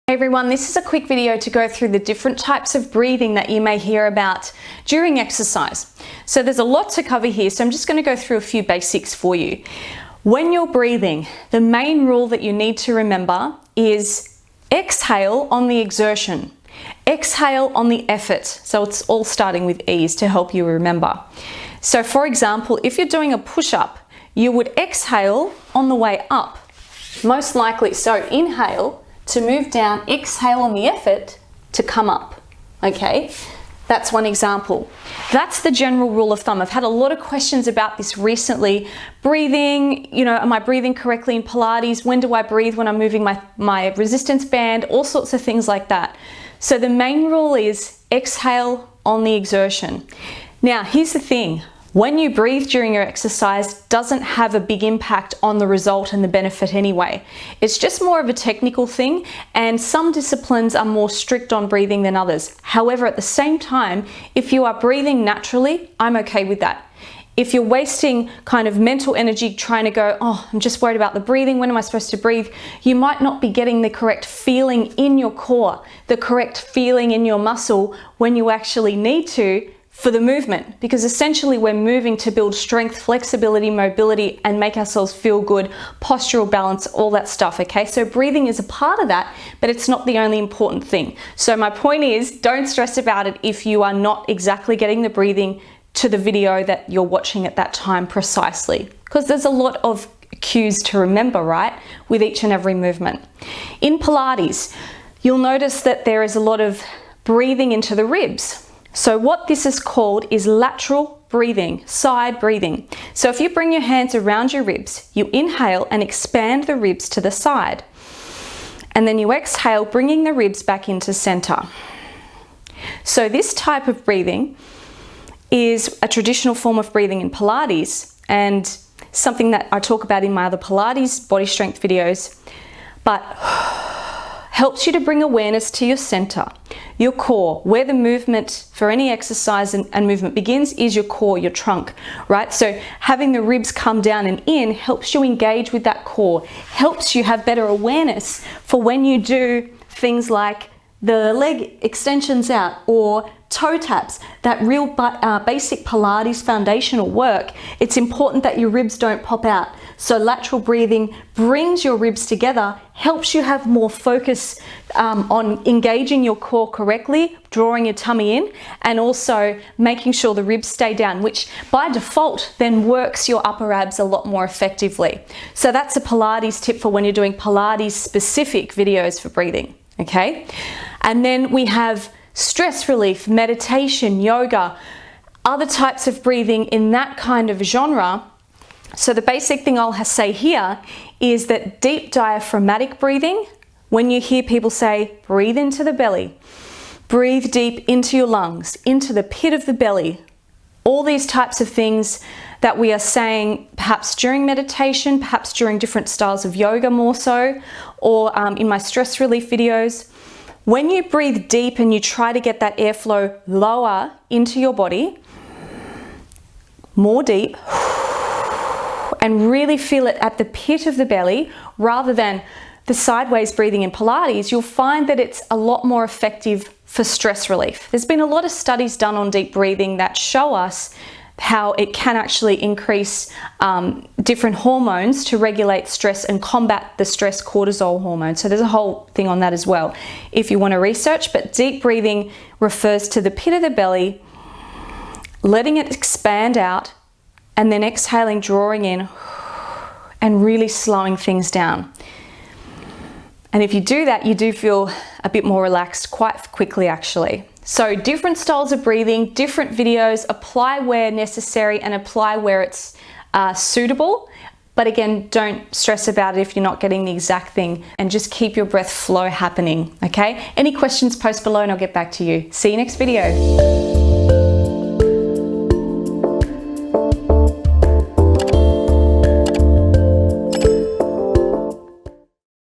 Hey everyone, this is a quick video to go through the different types of breathing that you may hear about during exercise. So there's a lot to cover here, so I'm just going to go through a few basics for you. When you're breathing, the main rule that you need to remember is exhale on the exertion, exhale on the effort. So it's all starting with ease to help you remember. So for example, if you're doing a push-up, you would exhale on the way up, most likely. So inhale to move down, exhale on the effort to come up, okay? That's one example. That's the general rule of thumb. I've had a lot of questions about this recently. Breathing, am I breathing correctly in Pilates? When do I breathe when I'm moving my resistance band? All sorts of things like that. So the main rule is exhale on the exertion. Now, here's the thing. When you breathe during your exercise, doesn't have a big impact on the result and the benefit anyway. It's just more of a technical thing, and some disciplines are more strict on breathing than others. However, at the same time, if you are breathing naturally, I'm okay with that. If you're wasting kind of mental energy trying to go, oh, I'm just worried about the breathing, when am I supposed to breathe? You might not be getting the correct feeling in your core, the correct feeling in your muscle when you actually need to for the movement, because essentially we're moving to build strength, flexibility, mobility, and make ourselves feel good, postural balance, all that stuff, okay? So breathing is a part of that, but it's not the only important thing. So my point is, don't stress about it if you are not exactly getting the breathing to the video that you're watching at that time precisely, because there's a lot of cues to remember, right, with each and every movement. In Pilates, you'll notice that there is a lot of breathing into the ribs. So what this is called is lateral breathing, side breathing. So if you bring your hands around your ribs, you inhale and expand the ribs to the side. And then you exhale, bringing the ribs back into center. So this type of breathing is a traditional form of breathing in Pilates, and something that I talk about in my other Pilates body strength videos, but helps you to bring awareness to your center, your core. Where the movement for any exercise and movement begins is your core, your trunk, right? So having the ribs come down and in helps you engage with that core, helps you have better awareness for when you do things like the leg extensions out or toe taps, that real basic Pilates foundational work. It's important that your ribs don't pop out. So lateral breathing brings your ribs together, helps you have more focus on engaging your core correctly, drawing your tummy in, and also making sure the ribs stay down, which by default then works your upper abs a lot more effectively. So that's a Pilates tip for when you're doing Pilates specific videos for breathing, okay? And then we have stress relief, meditation, yoga, other types of breathing in that kind of genre. So the basic thing I'll say here is that deep diaphragmatic breathing, when you hear people say, breathe into the belly, breathe deep into your lungs, into the pit of the belly, all these types of things that we are saying perhaps during meditation, perhaps during different styles of yoga more so, or in my stress relief videos. When you breathe deep and you try to get that airflow lower into your body, more deep, and really feel it at the pit of the belly rather than the sideways breathing in Pilates, you'll find that it's a lot more effective for stress relief. There's been a lot of studies done on deep breathing that show us how it can actually increase different hormones to regulate stress and combat the stress cortisol hormone. So there's a whole thing on that as well if you want to research, but deep breathing refers to the pit of the belly, letting it expand out, and then exhaling, drawing in, and really slowing things down. And if you do that, you do feel a bit more relaxed quite quickly actually. So different styles of breathing, different videos, apply where necessary and apply where it's suitable. But again, don't stress about it if you're not getting the exact thing, and just keep your breath flow happening, okay? Any questions, post below and I'll get back to you. See you next video.